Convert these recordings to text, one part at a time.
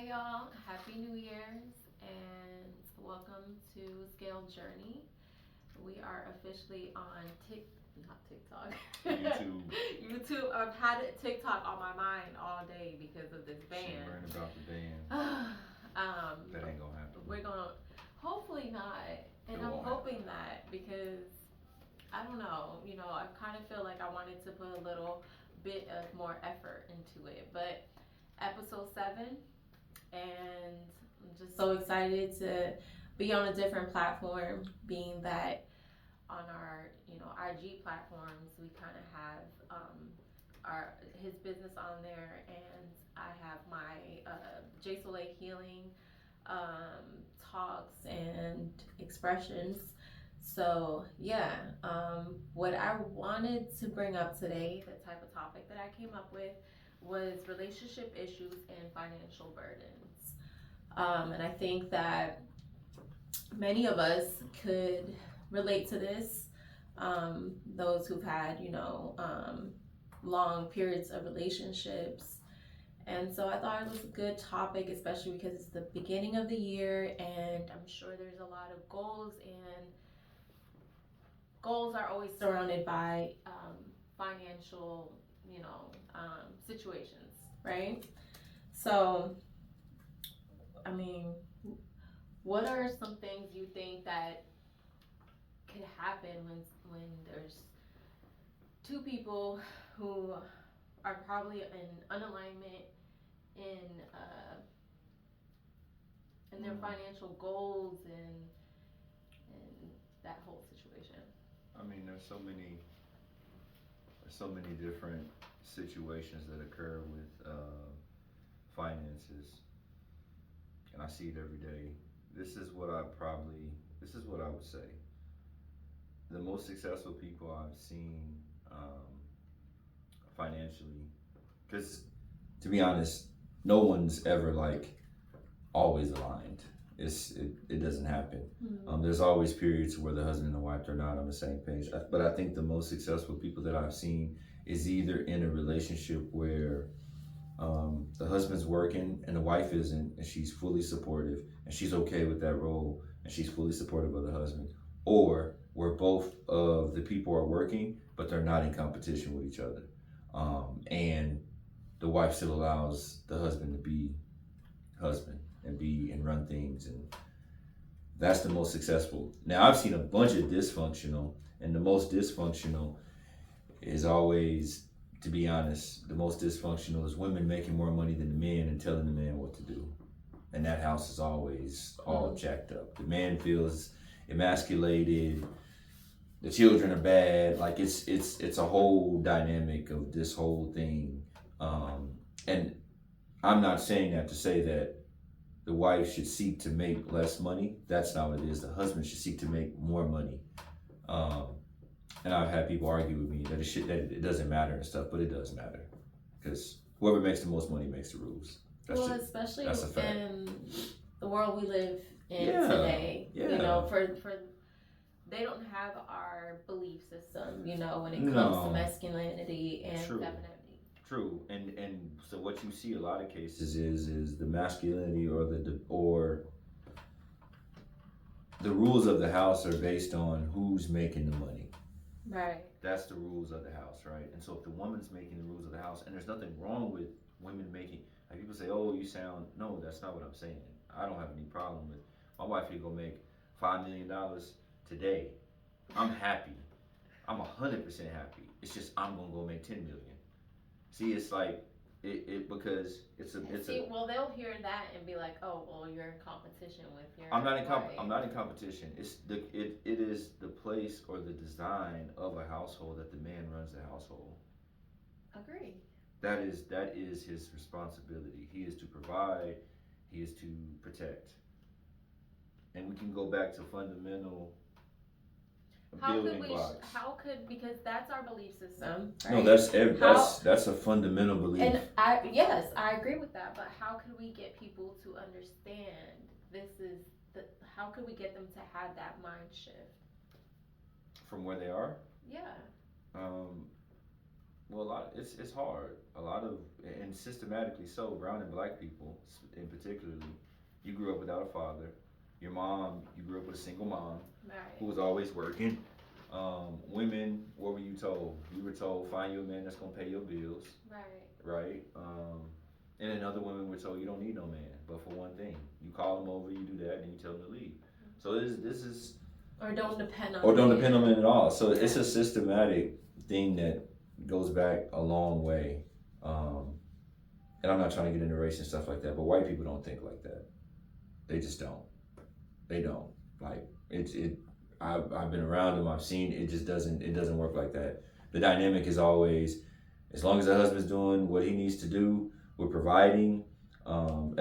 Hi, y'all. Happy New Year's and welcome to Scale Journey. We are officially on not TikTok, YouTube. YouTube. I've had TikTok on my mind all day because of this She ban. worrying about the band. That But ain't gonna happen. we're gonna hopefully not, and It I'm won't happen. hoping that because I don't know. I kind of feel like I wanted to put a little bit of more effort into it, but episode 7 and I'm just so excited to be on a different platform, being that on our IG platforms we kind of have our his business on there, and I have my J Soleil Healing talks and expressions. So yeah, what I wanted to bring up today, the type of topic that I came up with, was relationship issues and financial burdens. And I think that many of us could relate to this. Those who've had, long periods of relationships. And so I thought it was a good topic, especially because it's the beginning of the year, and I'm sure there's a lot of goals, and goals are always surrounded by financial, situations, right? So, I mean, what are some things you think that could happen when there's two people who are probably in unalignment in their financial goals and that whole situation? I mean, there's so many different situations that occur with finances, and I see it every day. This is what I probably, this is what I would say. The most successful people I've seen um, financially, because to be honest, no one's ever like always aligned. It doesn't happen. There's always periods where the husband and the wife are not on the same page. But I think the most successful people that I've seen is either in a relationship where the husband's working and the wife isn't, and she's fully supportive and she's okay with that role and she's fully supportive of the husband, or where both of the people are working but they're not in competition with each other, and the wife still allows the husband to be husband and be and run things, and that's the most successful. Now I've seen a bunch of dysfunctional, and the most dysfunctional is always, to be honest, the most dysfunctional is women making more money than the men and telling the man what to do. And that house is always all jacked up. The man feels emasculated. The children are bad. Like it's a whole dynamic of this whole thing. And I'm not saying that to say that the wife should seek to make less money. That's not what it is. The husband should seek to make more money. Um, and I've had people argue with me that it doesn't matter and stuff, but it does matter because whoever makes the most money makes the rules. Especially that's a fact. in the world we live in Yeah, today. yeah. For they don't have our belief system, when it comes to masculinity and True. femininity. True, and so what you see a lot of cases is the masculinity or the rules of the house are based on who's making the money. Right. That's the rules of the house, right? And so if the woman's making the rules of the house, and there's nothing wrong with women making, like people say, oh, you sound, no, that's not what I'm saying. I don't have any problem with my wife could go make $5 million today. I'm happy. I'm 100% happy. It's just I'm gonna go make 10 million. See, it's like it because well, they'll hear that and be like, "Oh, well, you're in competition with your." I'm not in competition. It is the place or the design of a household that the man runs the household. Agree. That is his responsibility. He is to provide. He is to protect. And we can go back to fundamental building blocks. How could because that's our belief system. Right? No, that's a fundamental belief. And I agree with that. But how could we get people to understand this is the? How could we get them to have that mind shift From where they are? Yeah. Um, well, a lot. It's hard. A lot of, and systematically so. Brown and black people, in particularly, you grew up without a father. Your mom, you grew up with a single mom who Right. was always working. Women, what were you told? You were told find you a man that's gonna pay your bills, Right. right? And then other women were told you don't need no man, but for one thing, you call him over, you do that, and you tell him to leave. So this is Or don't depend on or don't me. depend on men at all. So it's Yeah. a systematic thing that goes back a long way. Um, and I'm not trying to get into race and stuff like that, but white people don't think like that. They just don't. They don't. Like it. I've been around them. I've seen it. Just doesn't. It doesn't work like that. The dynamic is always, as long as the husband's doing what he needs to do, we're providing. And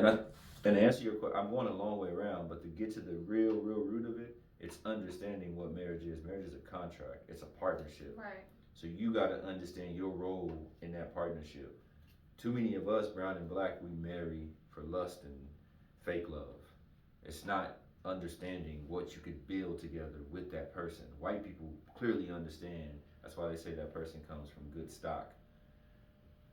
to answer your question, I'm going a long way around, but to get to the real root of it, it's understanding what marriage is. Marriage is a contract. It's a partnership. Right. So you got to understand your role in that partnership. Too many of us, brown and black, we marry for lust and fake love. It's not understanding what you could build together with that person. White people clearly understand. That's why they say that person comes from good stock.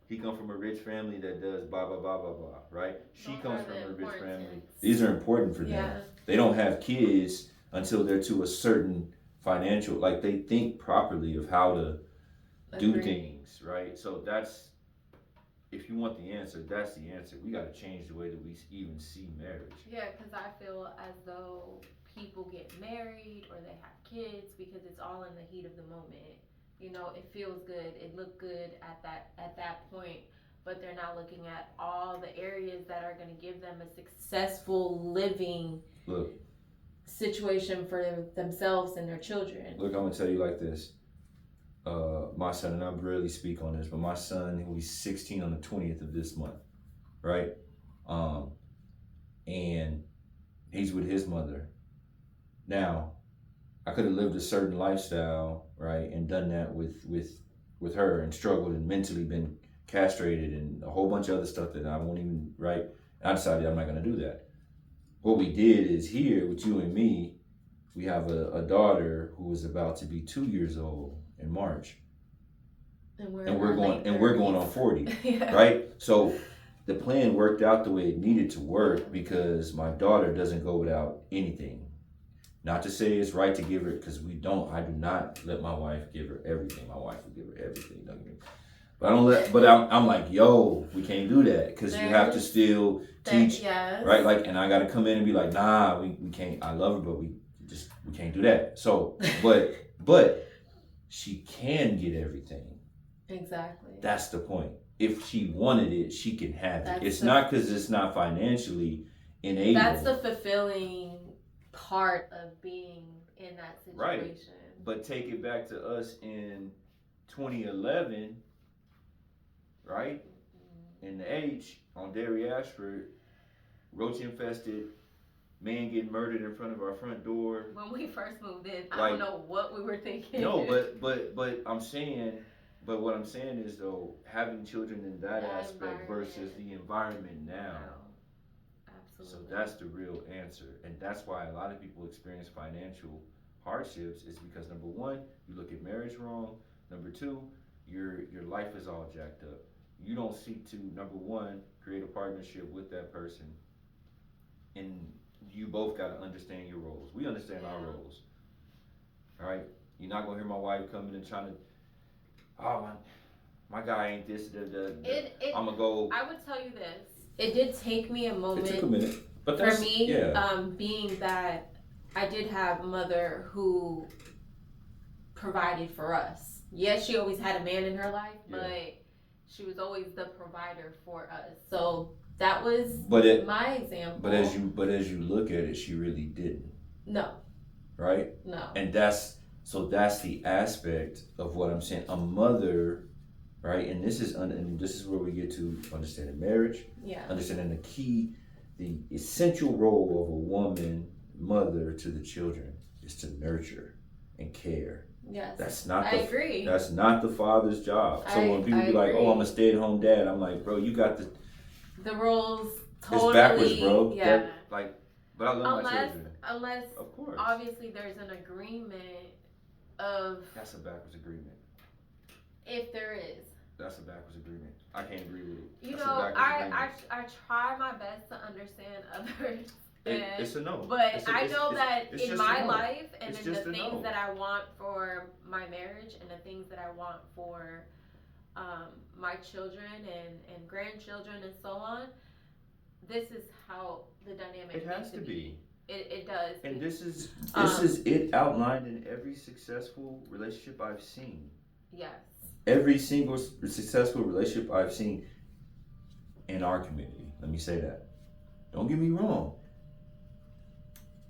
He comes from a rich family that does blah blah blah blah blah, right? She Those comes are from the a rich family. important. These are important for them. Yeah. They don't have kids until they're to a certain financial, like they think properly of how to do Agreed. things, right? So that's, if you want the answer, that's the answer. We got to change the way that we even see marriage. Yeah, because I feel as though people get married or they have kids because it's all in the heat of the moment. You know, it feels good, it looked good at that point, but they're not looking at all the areas that are going to give them a successful living Look, situation for themselves and their children. look, I'm gonna tell you like this. My son, and I rarely speak on this, but my son, who he's 16 on the 20th of this month, right? Um, and he's with his mother. Now, I could have lived a certain lifestyle, right, and done that with her and struggled and mentally been castrated and a whole bunch of other stuff that I won't even, right? I decided I'm not gonna do that. What we did is here with you and me, we have a daughter who is about to be 2 years old in March, And we're, and we're going on 40, yeah. right? So the plan worked out the way it needed to work because my daughter doesn't go without anything. Not to say it's right to give her, because I do not let my wife give her everything. My wife will give her everything. Don't get me. But I don't let. But I'm like, yo, we can't do that because you have to still teach, yes. right? Like, and I got to come in and be like, nah, we can't. I love her, but we can't do that. So, but she can get everything. Exactly. That's the point. If she wanted it, she can have it. It's the- not because it's not financially enabled. That's the fulfilling part of being in that situation. Right. But take it back to us in 2011, right? In the H on Derry Ashford, roach infested, man getting murdered in front of our front door. When we first moved in, I Like- don't know what we were thinking. No, but I'm saying, but what I'm saying is though, having children in that aspect versus the environment now. No, So absolutely. that's the real answer, and that's why a lot of people experience financial hardships. Is because number one, you look at marriage wrong. Number two, your life is all jacked up. You don't seek to, number one, create a partnership with that person, and you both got to understand your roles. We understand our roles. All right, you're not gonna hear my wife coming and trying to, oh my guy ain't this. I'm gonna go. I would tell you this. It did take me a moment. It took a minute, but for me, yeah. Being that I did have a mother who provided for us. Yes, she always had a man in her life, but she was always the provider for us. So that was my example. But as you look at it, she really didn't. No. Right? No. And that's the aspect of what I'm saying. A mother, right? And this is where we get to understanding marriage. Yeah. Understanding the essential role of a woman, mother to the children is to nurture and care. Yes. I agree. That's not the father's job. So when people be like, "Oh, I'm a stay-at-home dad," I'm like, "Bro, you got the roles totally." It's backwards, bro. Yeah. But I love my children. Unless, of course, obviously, there's an agreement of. That's a backwards agreement. If there is. That's a backwards agreement. I can't agree with it. You That's a know, backwards agreement. I try my best to understand others, It's a no. but I know that It's in just a my no. life and It's in the just a things no. that I want for my marriage and the things that I want for my children and grandchildren and so on, this is how the dynamic It needs has to to be. be. It does. And this Um, is it outlined in every successful relationship I've seen. yes. Every single successful relationship I've seen in our community. Let me say that. Don't get me wrong.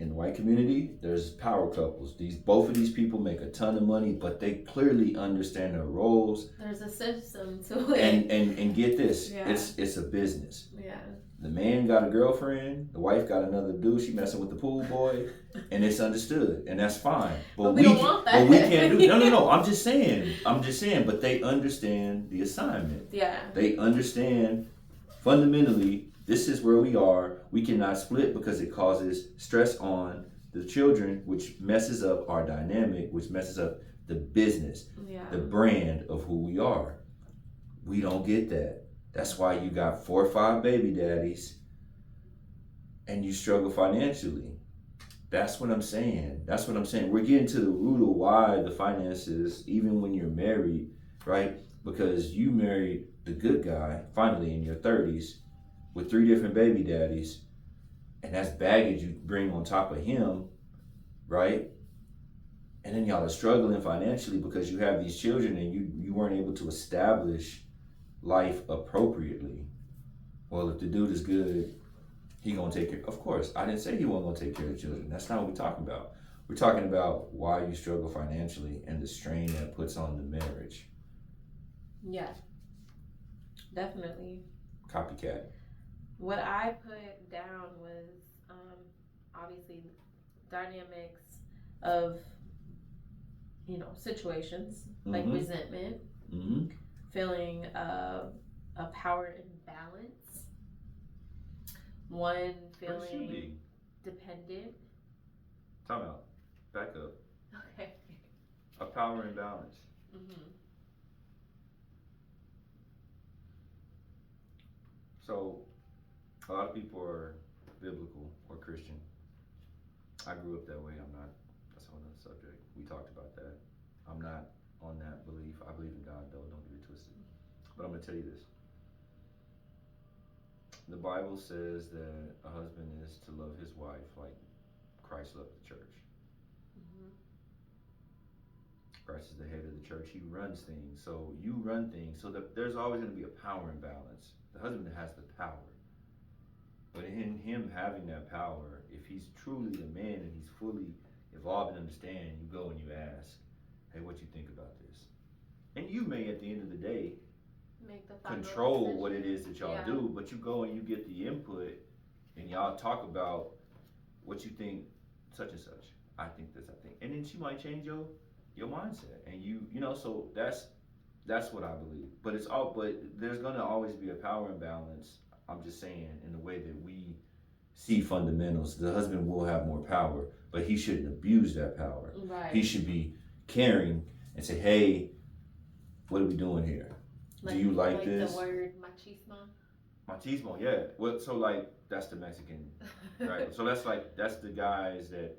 In the white community, there's power couples. Both of these people make a ton of money, but they clearly understand their roles. There's a system to it. And get this, Yeah. it's a business. Yeah. The man got a girlfriend, the wife got another dude, she messing with the pool boy, and it's understood, and that's fine. But we don't want that. But we can't do no. I'm just saying, but they understand the assignment. Yeah. They understand fundamentally this is where we are. We cannot split because it causes stress on the children, which messes up our dynamic, which messes up the business, the brand of who we are. We don't get that. That's why you got 4 or 5 baby daddies and you struggle financially. That's what I'm saying. We're getting to the root of why the finances, even when you're married, right? Because you married the good guy finally in your 30s with 3 different baby daddies, and that's baggage you bring on top of him, right? And then y'all are struggling financially because you have these children and you weren't able to establish life appropriately. Well, if the dude is good, he gonna take care. Of course, I didn't say he wasn't gonna take care of the children. That's not what we're talking about. We're talking about why you struggle financially and the strain that puts on the marriage. Yeah, definitely. Copycat. What I put down was obviously dynamics of situations like resentment, feeling a power imbalance, one feeling dependent. Time out. Back up. Okay. A power imbalance. So, a lot of people are biblical or Christian. I grew up that way. I'm not. That's a whole other subject. We talked about that. I'm not on that belief. I believe in God, though. Don't get it twisted. But I'm going to tell you this. The Bible says that a husband is to love his wife like Christ loved the church. Christ is the head of the church. He runs things. So you run things. So that there's always going to be a power imbalance. The husband has the power. But in him having that power, if he's truly a man and he's fully evolved and understand, you go and you ask, hey, what you think about this? And you may, at the end of the day, control what it is that y'all do, but you go and you get the input and y'all talk about what you think, such and such. I think this, and then she might change your mindset, and so that's what I believe. But there's gonna always be a power imbalance. I'm just saying, in the way that we see fundamentals, the husband will have more power, but he shouldn't abuse that power. Right. He should be caring and say, hey, what are we doing here? Do you like this? The word machismo? Machismo, yeah. Well, so that's the Mexican, right? So that's the guys that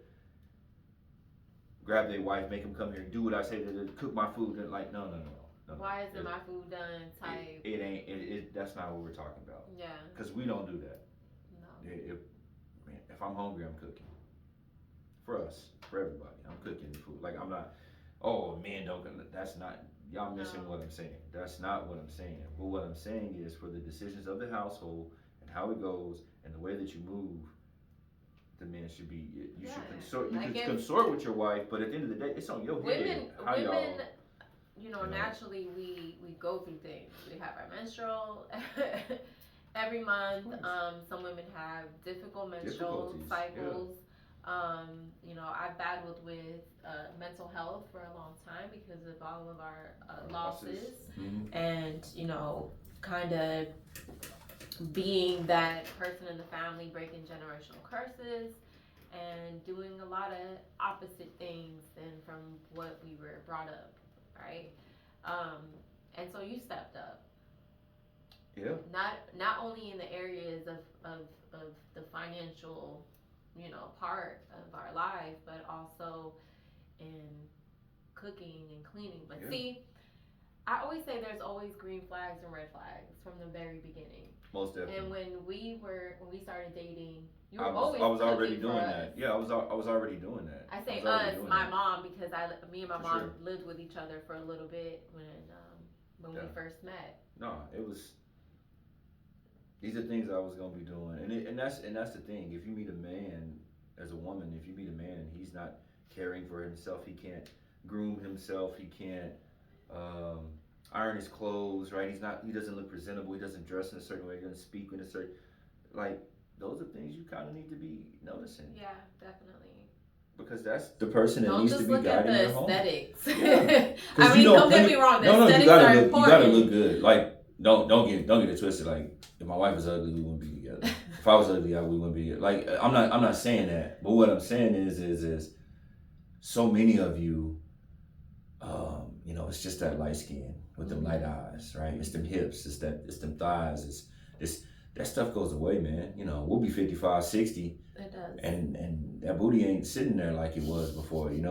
grab their wife, make them come here, do what I say, to cook my food, and no. Why isn't my food done? Type. It ain't. That's not what we're talking about. Yeah. Because we don't do that. No. If I'm hungry, I'm cooking. For us, for everybody, I'm cooking the food. I'm not. Oh, men don't. That's not. Y'all missing what I'm saying. That's not what I'm saying. But what I'm saying is, for the decisions of the household and how it goes and the way that you move, the man should be. You should consort. You can consort with your wife, but at the end of the day, it's on your head. Women, naturally we go through things. We have our menstrual every month. Some women have difficult menstrual cycles. Yeah. I've battled with mental health for a long time because of all of our losses. And kind of being that person in the family, breaking generational curses and doing a lot of opposite things than from what we were brought up, right? And so you stepped up. Yeah. Not only in the areas of the financial, part of our life, but also in cooking and cleaning. But Yeah. see, I always say there's always green flags and red flags from the very beginning. Most definitely. And when we started dating, you were I was already doing that. Yeah, I was already doing that. I say us, my mom, because me and my mom lived with each other for a little bit when we first met. No, it was. These are things I was gonna be doing, and that's the thing. If you meet a man as a woman, if you meet a man and he's not caring for himself, he can't groom himself, he can't um, iron his clothes, right? He doesn't look presentable, he doesn't dress in a certain way, he doesn't speak in a certain, like, those are things you kind of need to be noticing. Yeah, definitely. Because that's the person that needs to be guiding your home. Don't just look at the aesthetics. Yeah. I mean, don't get me wrong. The aesthetics are important. You gotta look good. Like, don't get it twisted. Like, if my wife was ugly, we wouldn't be together. If I was ugly, we wouldn't be together. Like, I'm not saying that. But what I'm saying is so many of you, it's just that light skin with them light eyes, right? It's them hips. It's them thighs. It's that stuff goes away, man. We'll be 55, 60. It does. And that booty ain't sitting there like it was before, and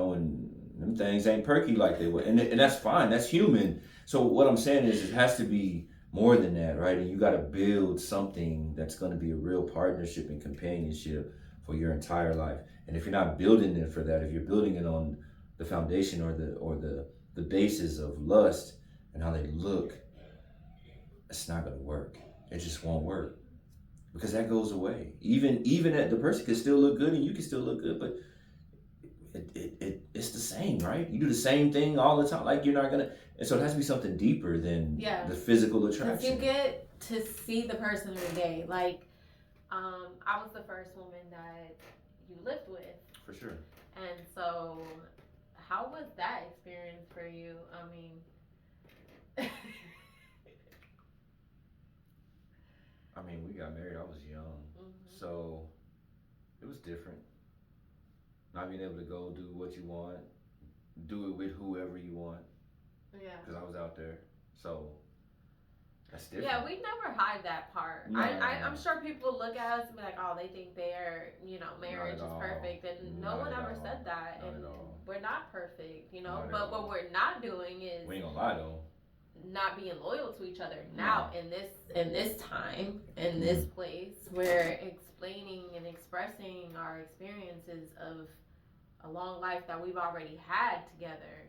them things ain't perky like they were. And that's fine. That's human. So what I'm saying is it has to be more than that, right? And you got to build something that's going to be a real partnership and companionship for your entire life. And if you're not building it for that, if you're building it on the foundation or the basis of lust and how they look, it's not going to work. It just won't work. Because that goes away. Even at the person can still look good and you can still look good, but it's the same, right? You do the same thing all the time. Like, you're not gonna, and so it has to be something deeper than the physical attraction. You get to see the person every day. Like, I was the first woman that you lived with. For sure. And so, how was that experience for you? I mean, we got married, I was young. So it was different. Not being able to go do what you want, do it with whoever you want. Yeah. Because I was out there. So that's different. Yeah, we never hide that part. No. I'm sure people look at us and be like, oh, they think their, marriage is perfect. And no one ever said that. Not and at all. We're not perfect, But what we're not doing is, we ain't gonna lie though, not being loyal to each other now in this time, in this place. We're explaining and expressing our experiences of a long life that we've already had together.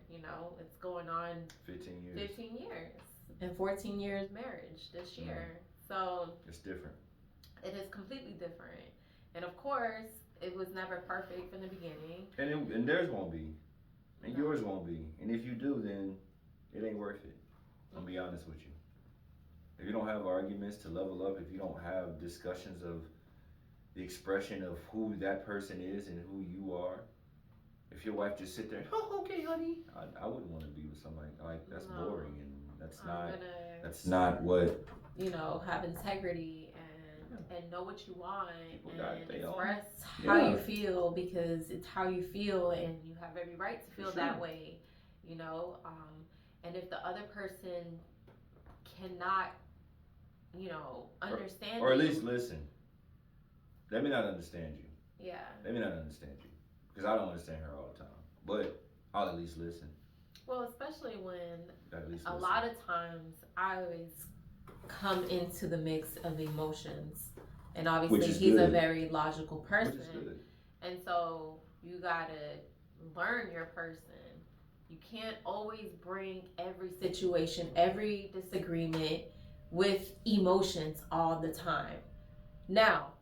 It's going on 15 years and 14 years marriage this year. So it's different. It is completely different. And of course, it was never perfect from the beginning. And theirs won't be. And yours won't be. And if you do, then it ain't worth it. I'll be honest with you. If you don't have arguments to level up, if you don't have discussions of the expression of who that person is and who you are, if your wife just sit there, oh, okay, honey, I wouldn't want to be with somebody like that's boring, and that's not what. Have integrity and know what you want and express how how you feel, because it's how you feel and you have every right to feel that way, and if the other person cannot, understand or at least listen. Let me not understand you. Yeah. Let me not understand you. Because I don't understand her all the time. But I'll at least listen. Well, especially when a lot of times I always come into the mix of emotions. And obviously he's a very logical person. Which is good. And so you gotta learn your person. You can't always bring every situation, every disagreement with emotions all the time. Now,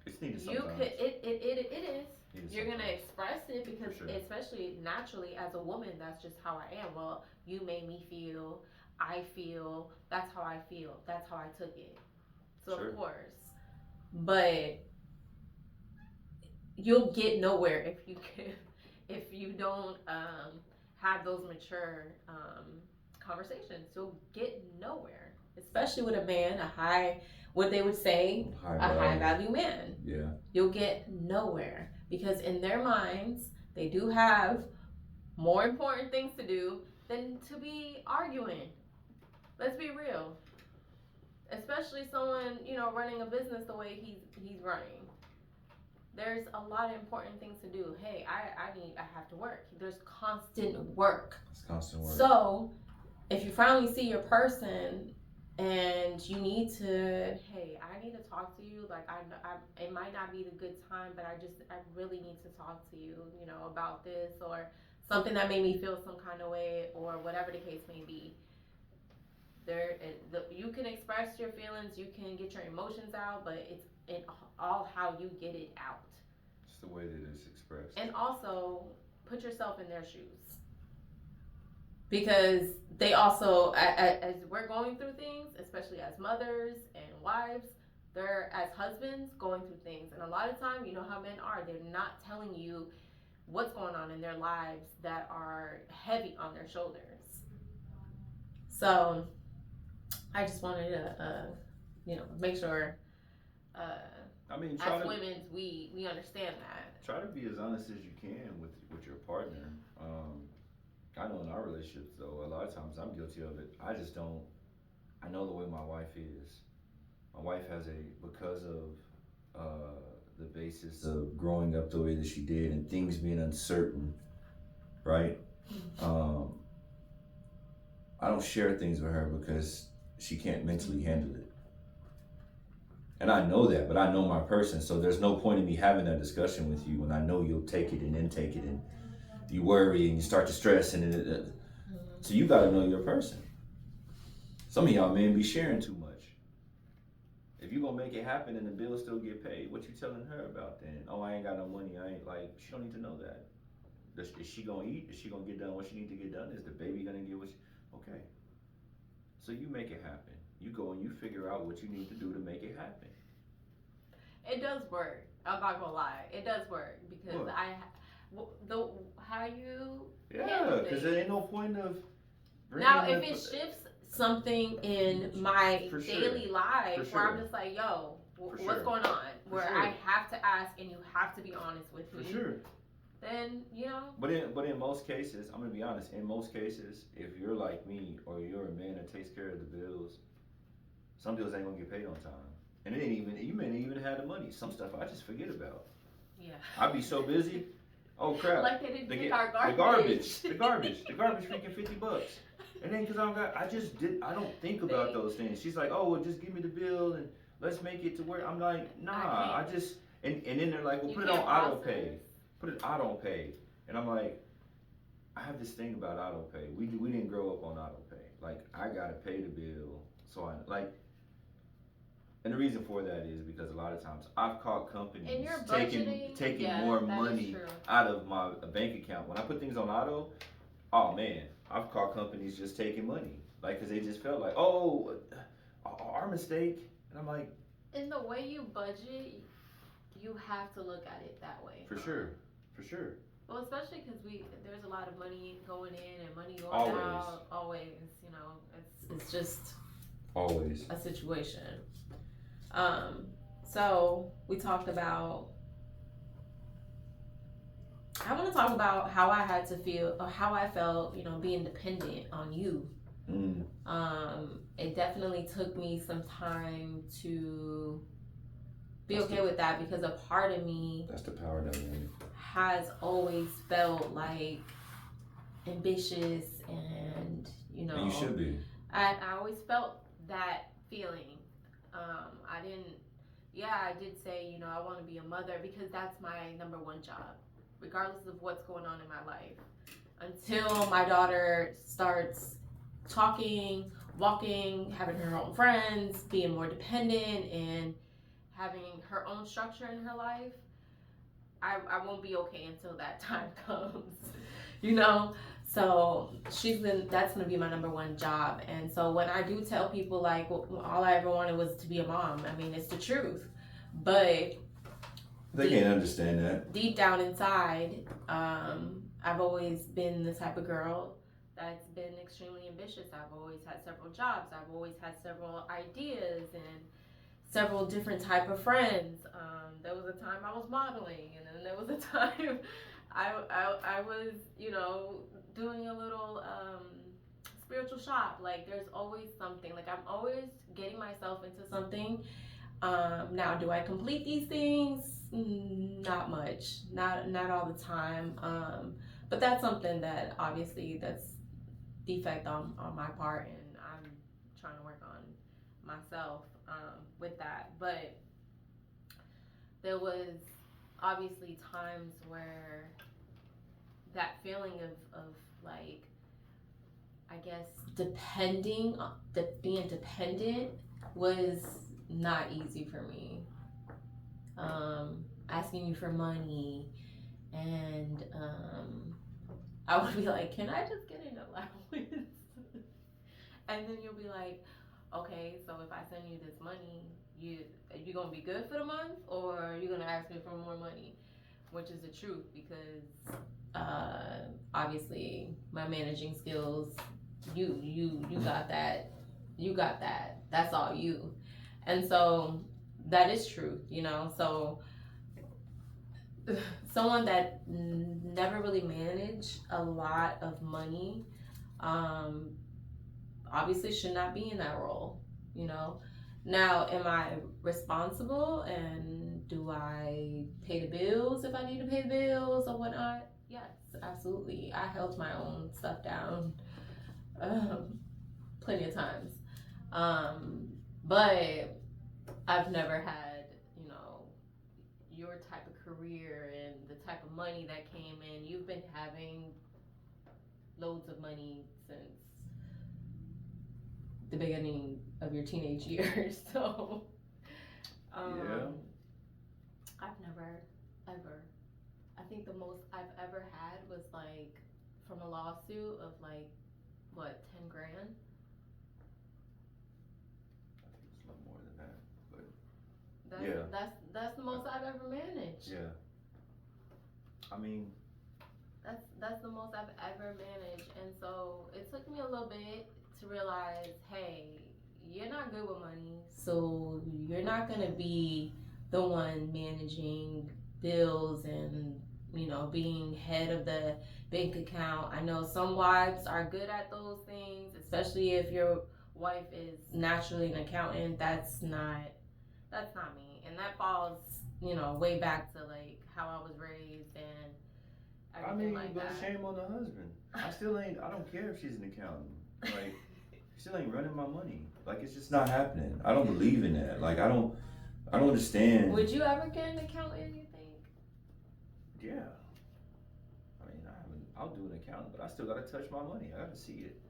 it's needed sometimes. It is. You're gonna express it because, especially naturally as a woman, that's just how I am. Well, you made me feel. I feel. That's how I feel. That's how I took it. So of course, but you'll get nowhere if you don't have those mature conversations. You'll get nowhere, especially with a man, what they would say, high value man. Yeah. You'll get nowhere because in their minds, they do have more important things to do than to be arguing. let's be real. Especially someone, running a business the way he's running. There's a lot of important things to do. Hey, I have to work. There's constant work. It's constant work. So if you finally see your person and you need to, hey, I need to talk to you. Like it might not be the good time, but I really need to talk to you, about this or something that made me feel some kind of way or whatever the case may be. You can express your feelings, you can get your emotions out, but it's all how you get it out. It's the way that it's expressed. And also put yourself in their shoes, because they also, as we're going through things, especially as mothers and wives, they're as husbands going through things, and a lot of time, how men are, they're not telling you what's going on in their lives that are heavy on their shoulders. So I just wanted to, make sure. As women, we understand that. Try to be as honest as you can with your partner. I know in our relationships, though, a lot of times I'm guilty of it. I just don't. I know the way my wife is. My wife has because of the basis of growing up the way that she did and things being uncertain, right? I don't share things with her because she can't mentally handle it. And I know that, but I know my person, so there's no point in me having that discussion with you when I know you'll take it and then take it, and you worry and you start to stress, and so you gotta know your person. Some of y'all men be sharing too much. If you gonna make it happen and the bills still get paid, what you telling her about then? Oh, I ain't got no money. I ain't she don't need to know that. Is she gonna eat? Is she gonna get done what she need to get done? Is the baby gonna get what okay. So you make it happen. You go and you figure out what you need to do to make it happen. It does work. I'm not gonna lie. It does work because how you because there ain't no point of now if it shifts something in my daily life where I'm just like, yo, what's going on? Where I have to ask and you have to be honest with me. For sure. Then But in most cases, I'm gonna be honest. In most cases, if you're like me or you're a man that takes care of the bills, some bills ain't gonna get paid on time, and you may not even have the money. Some stuff I just forget about. Yeah. I be so busy. Oh crap! Like they didn't take our garbage. The garbage freaking $50. And then because I don't think about those things. She's like, oh well, just give me the bill and let's make it to where I'm like, nah, and then they're like, well, put it on auto pay. Put it auto pay, and I'm like, I have this thing about auto pay. We didn't grow up on auto pay. Like I gotta pay the bill, so I like. And the reason for that is because a lot of times I've caught companies taking more money out of my bank account when I put things on auto. Oh man, I've caught companies just taking money, like because they just felt like, oh, our mistake, and I'm like, in the way you budget, you have to look at it that way. For sure. Well, especially because there's a lot of money going in and money going out. Always, it's just always a situation. So we talked about. I want to talk about how I had to feel, or how I felt, being dependent on you. It definitely took me some time to be okay with that, because a part of me, that's the power that we need, has always felt like ambitious and and you should be. I always felt that feeling. I did say, I want to be a mother because that's my number one job, regardless of what's going on in my life. Until my daughter starts talking, walking, having her own friends, being more dependent, and having her own structure in her life, I won't be okay until that time comes, So that's going to be my number one job. And so when I do tell people, like, all I ever wanted was to be a mom, I mean, it's the truth. But they can't understand that. Deep down inside, I've always been the type of girl that's been extremely ambitious. I've always had several jobs. I've always had several ideas and several different type of friends. There was a time I was modeling, and then there was a time I was, doing a little spiritual shop. Like there's always something. Like I'm always getting myself into something. Now, do I complete these things? Not much. Not all the time. But that's something that obviously that's defect on my part, and I'm trying to work on myself with that. But there was obviously times where that feeling of like, I guess being dependent was not easy for me. Asking you for money, and I would be like, "Can I just get an allowance?" And then you'll be like, "Okay, so if I send you this money, you gonna be good for the month, or are you gonna ask me for more money?" Which is the truth, because obviously my managing skills, you got that, that's all you. And so that is truth, so someone that never really managed a lot of money obviously should not be in that role. Now, am I responsible, and do I pay the bills if I need to pay the bills or whatnot? Yes, absolutely. I held my own stuff down plenty of times. But I've never had, your type of career and the type of money that came in. You've been having loads of money since the beginning of your teenage years. So, Yeah. I've never, ever, I think the most I've ever had was like from a lawsuit of like, what, 10 grand? I think it's a lot more than that, but That's the most I've ever managed. yeah. I mean, That's the most I've ever managed, and so it took me a little bit to realize, hey, you're not good with money, so you're not gonna be the one managing bills and being head of the bank account. I know some wives are good at those things, especially if your wife is naturally an accountant. That's not me, and that falls way back to like how I was raised and everything like but that. shame on the husband. I don't care if she's an accountant. Like, still ain't running my money. Like, it's just not happening. I don't believe in that. Like, I don't understand. Would you ever get an accountant, you think? Yeah. I mean, I'll do an accountant, but I still gotta touch my money. I gotta see it.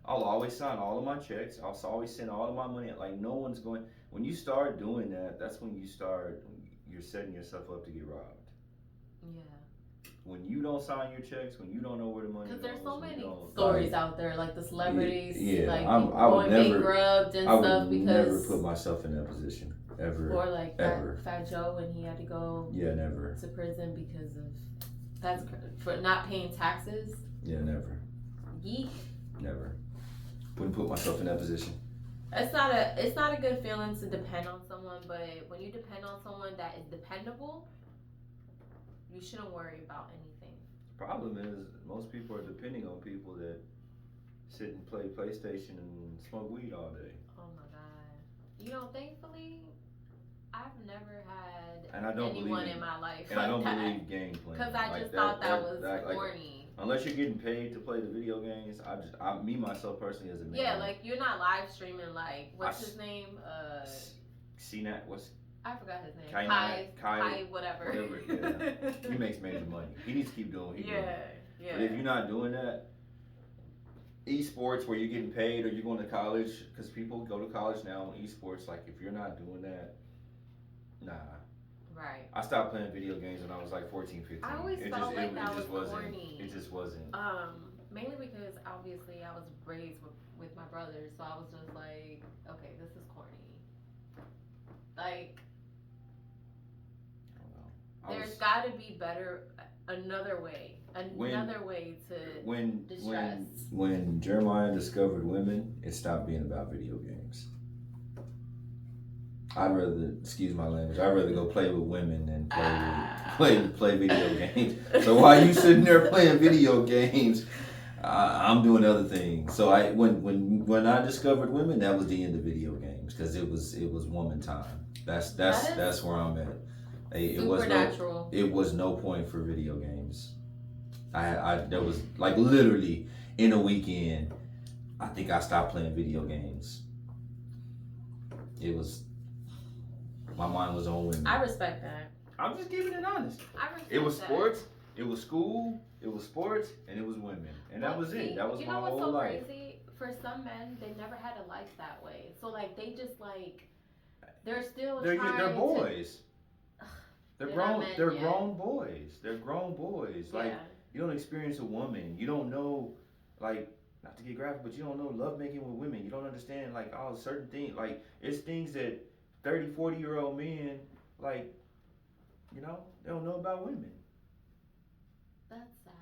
I'll always sign all of my checks. I'll always send all of my money. Like, no one's going. When you start doing that, that's when you're setting yourself up to get robbed. Yeah. When you don't sign your checks, when you don't know where the money goes. Because there's so many stories out there, like the celebrities, like I would going never, bankrupt and I would stuff because never put myself in that position ever. Or like ever. Fat Joe when he had to go never to prison because of for not paying taxes. Never. Yeek. Never. Wouldn't put myself in that position. It's not a good feeling to depend on someone, but when you depend on someone that is dependable, you shouldn't worry about anything. The problem is most people are depending on people that sit and play PlayStation and smoke weed all day. Oh my God. Thankfully, I've never had and I don't anyone in my life and like I don't that. believe game playing. Because I just thought that was corny. Unless you're getting paid to play the video games, me myself personally as a man. Yeah, like you're not live streaming like what's his name? CNAT, I forgot his name. Kai, whatever. Yeah. He makes major money. He needs to keep doing what he's doing. Yeah. But if you're not doing that, esports where you're getting paid or you're going to college, because people go to college now on esports, like if you're not doing that, nah. Right. I stopped playing video games when I was like 14, 15. I always felt like that was corny. It just wasn't. Mainly because obviously I was raised with my brothers, so I was just like, okay, this is corny. Like, there's got to be another way to distress. When Jeremiah discovered women, it stopped being about video games. I'd rather, excuse my language, I'd rather go play with women than play video games. So while you sitting there playing video games, I'm doing other things. So when I discovered women, that was the end of video games because it was woman time. That's That that's is that's where I'm at. It was no supernatural. it was no point for video games. I there was like literally in a weekend. I think I stopped playing video games. It was my mind was on women. I respect that. I'm just keeping it honest. I It respect was that. sports, it was school, it was sports, and it was women, and that But was it. see, That was you my know what's whole so life. crazy? For some men, they never had a life that way. So like they just like they're still They're trying to. boys. They're They're not grown. men They're yet. grown boys. They're grown boys. Like Yeah. you don't experience a woman. You don't know, like not to get graphic, but you don't know love making with women. You don't understand like all certain things. Like it's things that 30, 40-year-old men like they don't know about women. That's sad.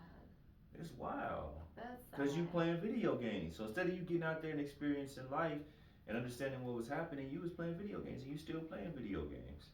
It's wild. That's Because you sad. playing video games. So instead of you getting out there and experiencing life and understanding what was happening, you was playing video games and you still playing video games.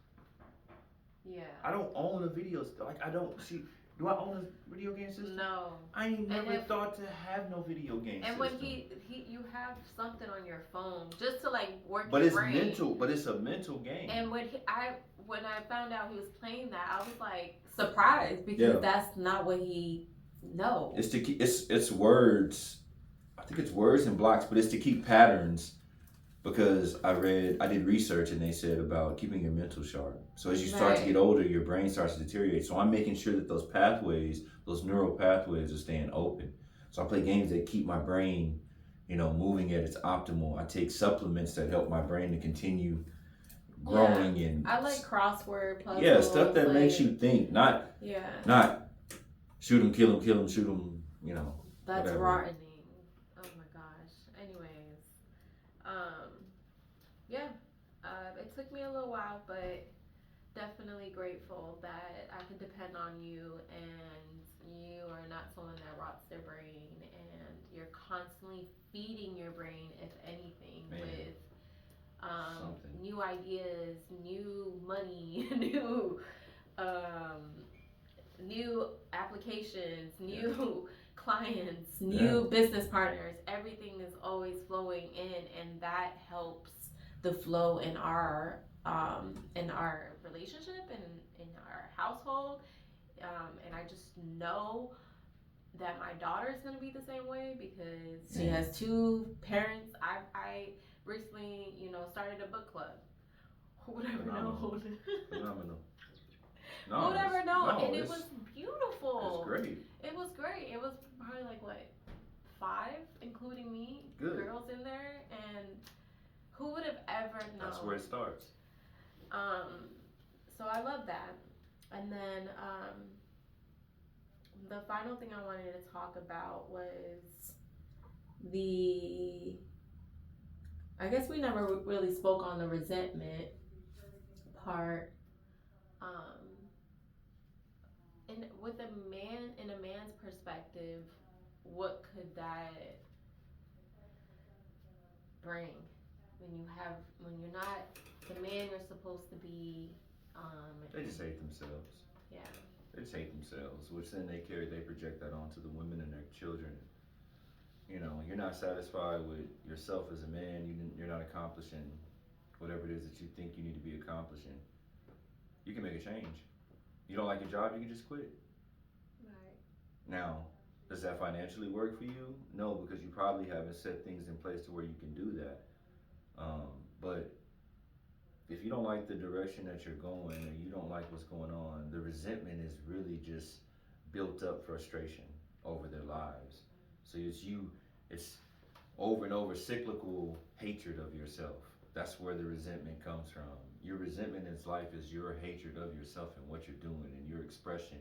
Yeah. I don't own a video like I don't see do I own a video game system? No. I ain't And never if thought to have no video game and system. when he you have something on your phone just to like work But your it's brain. mental, but it's a mental game. And when I found out he was playing that, I was like surprised because Yeah. that's not what he knows. It's to keep it's words. I think it's words and blocks, but it's to keep patterns because I did research and they said about keeping your mental sharp. So as you start to Right. get older, your brain starts to deteriorate. So I'm making sure that those pathways, those neural pathways are staying open. So I play games that keep my brain, moving at its optimal. I take supplements that help my brain to continue growing and I like crossword puzzles. yeah, stuff that makes you think, not shoot 'em, kill 'em, kill 'em, shoot 'em, That's whatever. rottening. Oh my gosh. Anyways, um, yeah, it took me a little while, but definitely grateful that I could depend on you and you are not someone that rots their brain and you're constantly feeding your brain, if anything, Man. with Something. new ideas, new money, um, new applications, new clients, new business partners. Everything is always flowing in, and that helps the flow in our relationship and in our household. And I just know that my daughter is going to be the same way because she has two parents. I recently, started a book club. Who would ever know? Phenomenal. Who would ever know? No, And it was beautiful. It's great. It was great. It was probably like what, 5, including me, Good. girls in there, and who would have ever known? That's where it starts. So I love that. And then the final thing I wanted to talk about was I guess we never really spoke on the resentment part. And with in a man's perspective, what could that bring when you're not the man you're supposed to be? They just hate themselves. Yeah. They just hate themselves, which then they project that onto the women and their children. You're not satisfied with yourself as a man. You're not accomplishing whatever it is that you think you need to be accomplishing. You can make a change. You don't like your job, you can just quit. Right. Now, does that financially work for you? No, because you probably haven't set things in place to where you can do that. But if you don't like the direction that you're going and you don't like what's going on, the resentment is really just built up frustration over their lives. So it's over and over cyclical hatred of yourself. That's where the resentment comes from. Your resentment in life is your hatred of yourself and what you're doing and your expression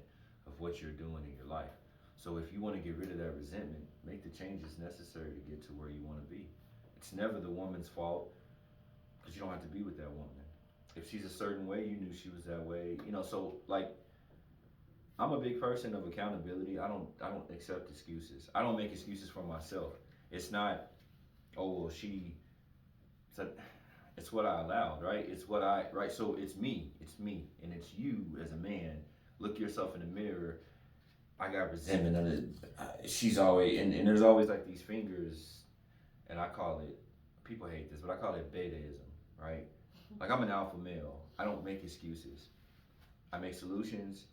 of what you're doing in your life. So if you want to get rid of that resentment, make the changes necessary to get to where you want to be. It's never the woman's fault because you don't have to be with that woman. If she's a certain way, you knew she was that way. So like I'm a big person of accountability. I don't accept excuses. I don't make excuses for myself. It's not, oh well it's what I allowed, right? It's what I right. So it's me, and it's you as a man. Look yourself in the mirror I got resentment of it. She's always and there's always like these fingers, and I call it. People hate this, but I call it betaism, right? Like I'm an alpha male. I don't make excuses. I make solutions.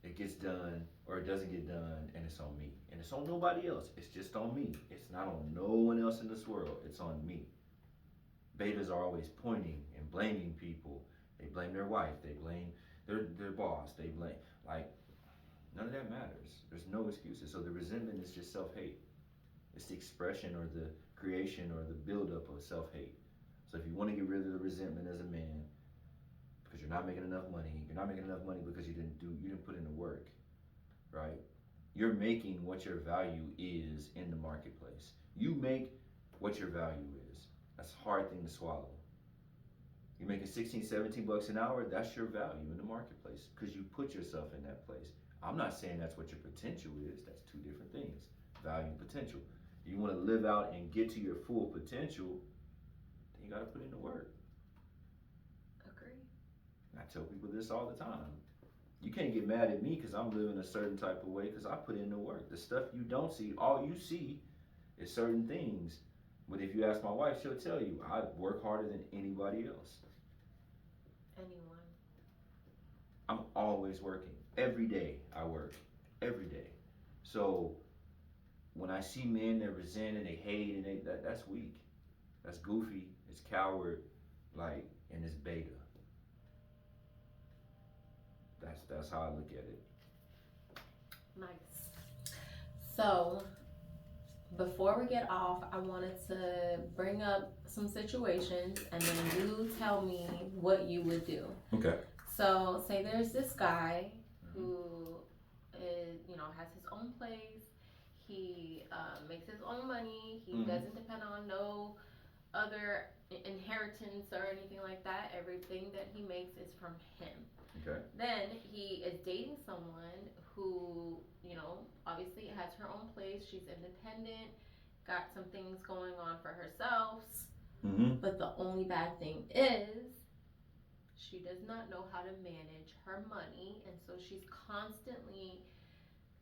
It gets done or it doesn't get done, and it's on me. And it's on nobody else. It's just on me. It's not on no one else in this world. It's on me. Betas are always pointing and blaming people. They blame their wife. They blame their boss. They blame like none of that matters. There's no excuses. So the resentment is just self hate. It's the expression or the creation or the buildup of self hate. So if you want to get rid of the resentment as a man, because you're not making enough money, you're not making enough money because you didn't put in the work, right? You're making what your value is in the marketplace. You make what your value is. That's a hard thing to swallow. You're making 16, 17 bucks an hour, that's your value in the marketplace because you put yourself in that place. I'm not saying that's what your potential is. That's two different things. Value and potential. You want to live out and get to your full potential, then you got to put in the work. Agree. And I tell people this all the time. You can't get mad at me because I'm living a certain type of way because I put in the work. The stuff you don't see, all you see is certain things. But if you ask my wife, she'll tell you I work harder than anybody else. Anyone. I'm always working. Every day I work. Every day. So when I see men that resent and they hate and that's weak. That's goofy. It's coward. Like, and it's beta. That's how I look at it. Nice. So before we get off, I wanted to bring up some situations and then you tell me what you would do. Okay. So say there's this guy who is, has his own place. He makes his own money. He doesn't depend on no other inheritance or anything like that. Everything that he makes is from him. Okay. Then he is dating someone who, obviously has her own place. She's independent, got some things going on for herself. But the only bad thing is she does not know how to manage her money. And so she's constantly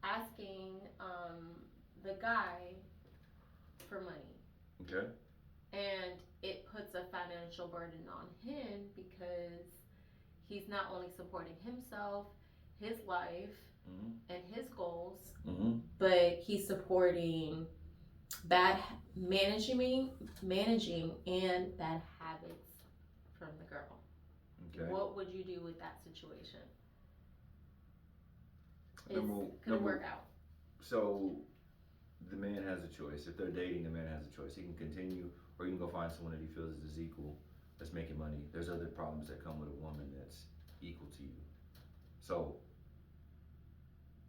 asking the guy for money. Okay. And it puts a financial burden on him because he's not only supporting himself, his life, and his goals, but he's supporting bad managing and bad habits from the girl. Okay. What would you do with that situation? Could it work out? So the man has a choice. If they're dating, the man has a choice. He can continue or he can go find someone that he feels is equal, that's making money. There's other problems that come with a woman that's equal to you. So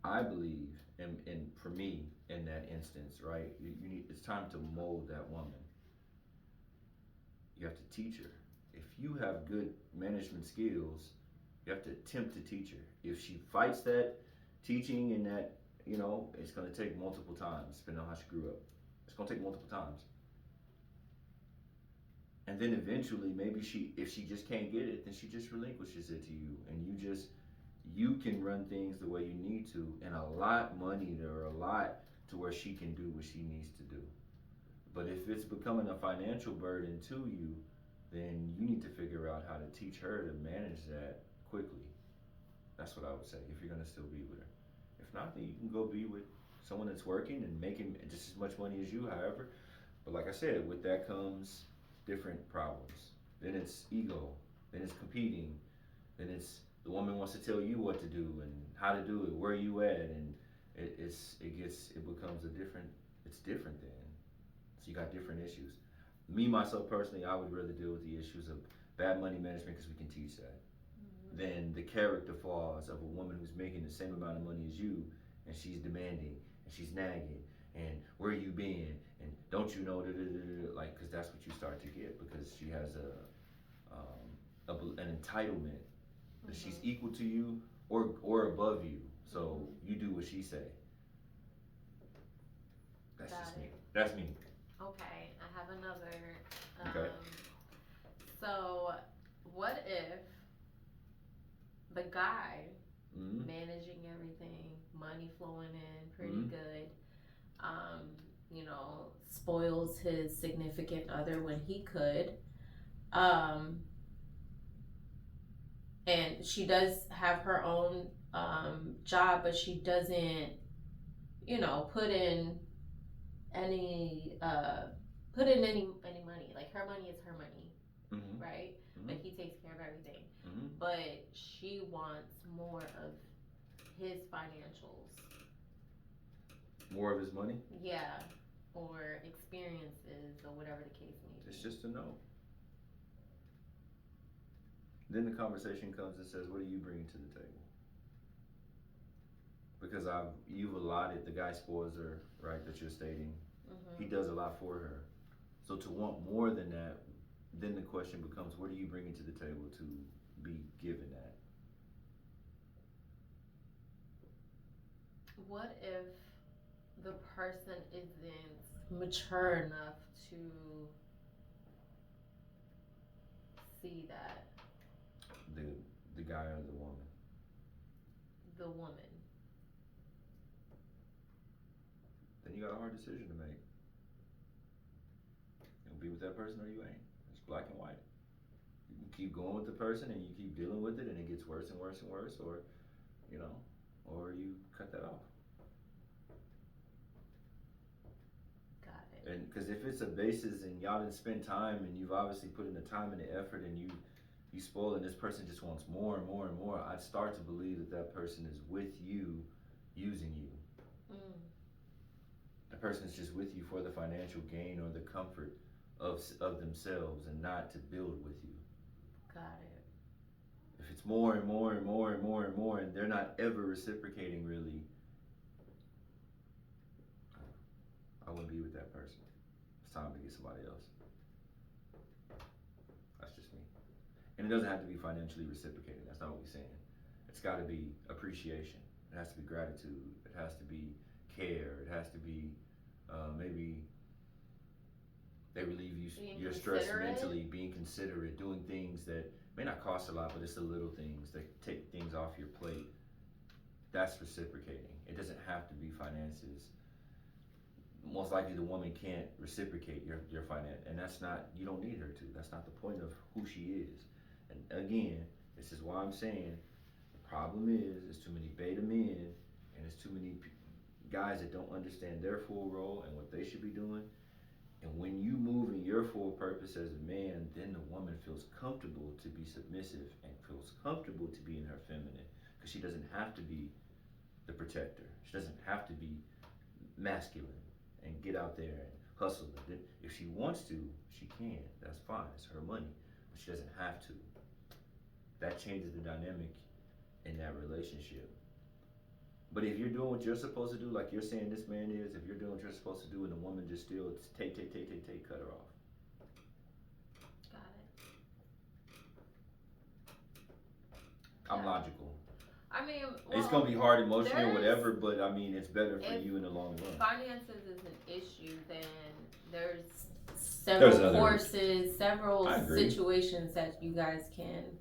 I believe, and for me, in that instance, right, you need, it's time to mold that woman. You have to teach her. If you have good management skills, you have to attempt to teach her. If she fights that teaching and that, it's going to take multiple times, depending on how she grew up. It's going to take multiple times. And then eventually, maybe if she just can't get it, then she just relinquishes it to you, and you can run things the way you need to, and a lot to where she can do what she needs to do. But if it's becoming a financial burden to you, then you need to figure out how to teach her to manage that quickly. That's what I would say, if you're gonna still be with her. If not, then you can go be with someone that's working and making just as much money as you, however. But like I said, with that comes different problems. Then it's ego, then it's competing, then it's the woman wants to tell you what to do and how to do it, where you at, and it becomes it's different then. So you got different issues. Me, myself personally, I would rather deal with the issues of bad money management because we can teach that, than the character flaws of a woman who's making the same amount of money as you and she's demanding and she's nagging and where you been and don't you know, like, because that's what you start to get because she has an entitlement that she's equal to you or above you. So you do what she say. That's just me. That's me. Okay, I have another. Okay. So, what if the guy Mm-hmm. managing everything, money flowing in pretty Mm-hmm. good. Um, you know, spoils his significant other when he could. Um, and she does have her own job, but she doesn't, you know, any put in any money. Like her money is her money, Mm-hmm. right? Mm-hmm. But he takes care of everything. Mm-hmm. But she wants more of his financials. More of his money. Yeah, or experiences or whatever the case may It's be. just a no. Then the conversation comes and says, "What are you bringing to the table?" Because you've allotted the guy spoils her, right? That you're stating. He Mm-hmm. does a lot for her. So to want more than that, then the question becomes, what are you bringing to the table to be given that? What if the person isn't mature enough to see that? The the guy or the woman? The woman. Then you got a hard decision to make. You'll be with that person or you ain't. It's black and white. You can keep going with the person and you keep dealing with it and it gets worse and worse and worse, or you know, or you cut that off. Got it. And because if it's a basis and y'all didn't spend time and you've obviously put in the time and the effort and you spoil and this person just wants more and more and more, I'd start to believe that that person is with you, using you. Mm. The person is just with you for the financial gain or the comfort of themselves and not to build with you. Got it. If it's more and more and more and more and more and they're not ever reciprocating really, I wouldn't be with that person. It's time to get somebody else. That's just me. And it doesn't have to be financially reciprocating. That's not what we're saying. It's got to be appreciation. It has to be gratitude. It has to be care. It has to be maybe they relieve your stress mentally, being considerate, doing things that may not cost a lot, but it's the little things that take things off your plate. That's reciprocating. It doesn't have to be finances. Most likely the woman can't reciprocate your finance, and that's not, you don't need her to. That's not the point of who she is. And again, this is why I'm saying the problem is there's too many beta men and there's too many guys that don't understand their full role and what they should be doing. And when you move in your full purpose as a man, then the woman feels comfortable to be submissive and feels comfortable to be in her feminine because she doesn't have to be the protector. She doesn't have to be masculine and get out there and hustle. If she wants to, she can. That's fine. It's her money, but she doesn't have to. That changes the dynamic in that relationship. But if you're doing what you're supposed to do, like you're saying this man is, if you're doing what you're supposed to do and the woman just still take, cut her off. Got it. I'm Yeah. logical. I mean, It's gonna be hard emotionally or there's- whatever, but I mean, it's better for if you in the long run. finances is an issue, then there's There's several other- courses, several I agree. situations that you guys can,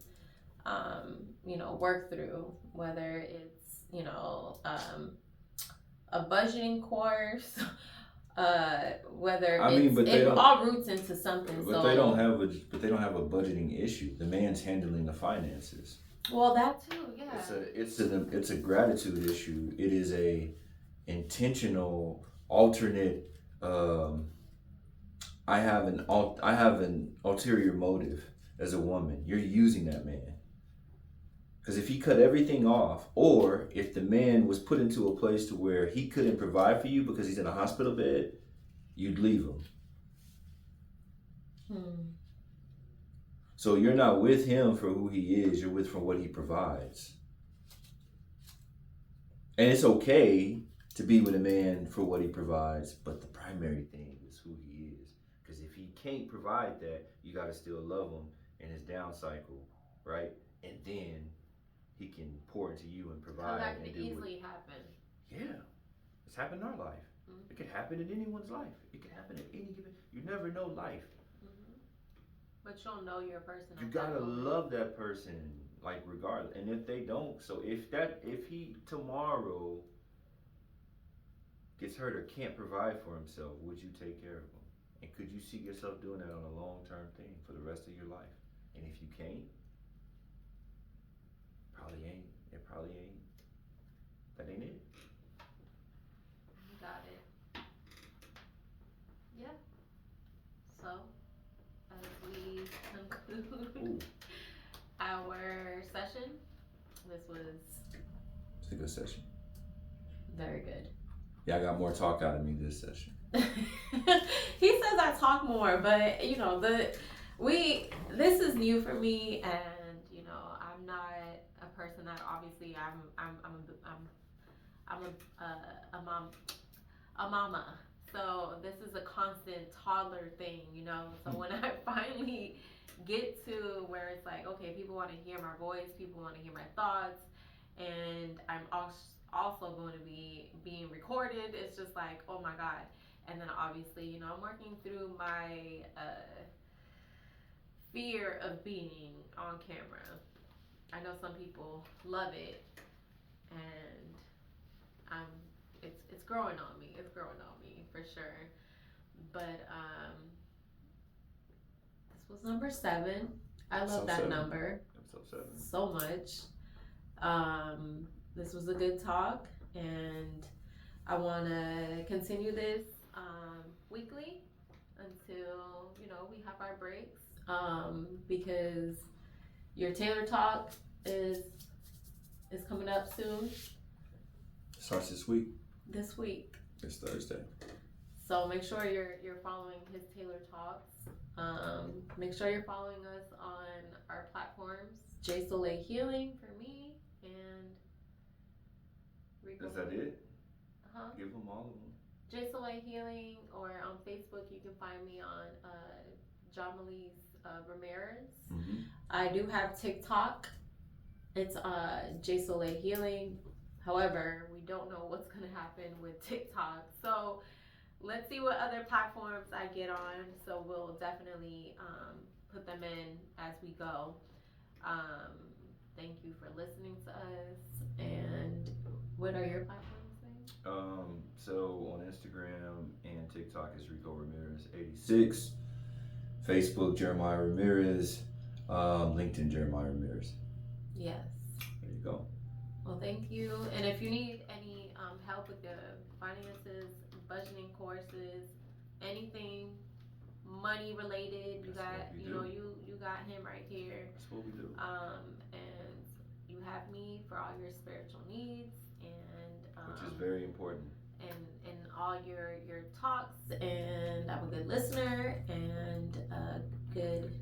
you know, work through. Whether it's, you know, a budgeting course, whether I mean, but they it don't- all roots into something. But so they don't have a budgeting issue. The man's handling the finances. well, that too, yeah. It's a gratitude issue. It is a intentional alternate. I have an ulterior motive as a woman. You're using that man. Because if he cut everything off, or if the man was put into a place to where he couldn't provide for you because he's in a hospital bed, you'd leave him. So you're not with him for who he is, you're with for what he provides. And it's okay to be with a man for what he provides, but the primary thing is who he is. Because if he can't provide that, you got to still love him in his down cycle, right? And then he can pour into you and provide. That and can easily happen. Yeah, it's happened in our life. Mm-hmm. It could happen in anyone's life. It could happen at any given. You never know life. But you'll know your person. You gotta love that person. like regardless. And if they don't, so if he tomorrow gets hurt or can't provide for himself, would you take care of him? And could you see yourself doing that on a long term thing for the rest of your life? And if you can't, probably ain't. It probably ain't. That ain't it. Got it. Yeah. So, as we conclude our session, this was It's a good session. very good. Yeah, I got more talk out of me this session. He says I talk more, but you know this is new for me, and you know I'm not a person that obviously I'm a mama. So this is a constant toddler thing, you know. So when I finally get to where it's like, okay, people want to hear my voice, people want to hear my thoughts, and I'm also going to be being recorded. It's just like, oh my god. And then obviously, you know, I'm working through my fear of being on camera. I know some people love it, and it's growing on me. It's growing on me for sure. But this was number 7. I love that 7. number. Episode 7. So much. This was a good talk, and I want to continue this weekly until you know we have our breaks. Because your Taylor talk is coming up soon. Starts this week. This week. It's Thursday. So make sure you're following his Taylor talks. Make sure you're following us on our platforms. J Soleil Healing for me and Rico. Is that it? Huh? Give them all of them. J Soleil Healing, or on Facebook you can find me on Jamalise Ramirez. Mm-hmm. I do have TikTok. It's J Soleil Healing. However, we don't know what's gonna happen with TikTok. So let's see what other platforms I get on. So we'll definitely put them in as we go. Thank you for listening to us. And what are your platforms? So on Instagram and TikTok is Rico Ramirez 86. Facebook Jeremiah Ramirez. LinkedIn Jeremiah Ramirez. Yes. There you go. Well, thank you. And if you need any help with the finances, budgeting courses, anything money related, you got him right here. That's what we do. And you have me for all your spiritual needs, and which is very important. And all your talks, and I'm a good listener and a good,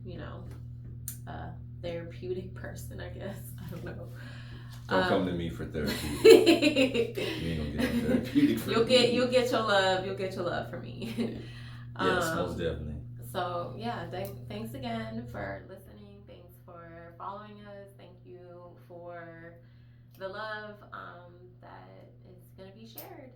therapeutic person, I guess. I don't know. Don't come to me for therapeutic. You ain't gonna get no therapeutic from me. You'll get your love. You'll get your love from me. Yes, most definitely. So yeah, thanks again for listening. Thanks for following us. Thank you for the love that is gonna be shared.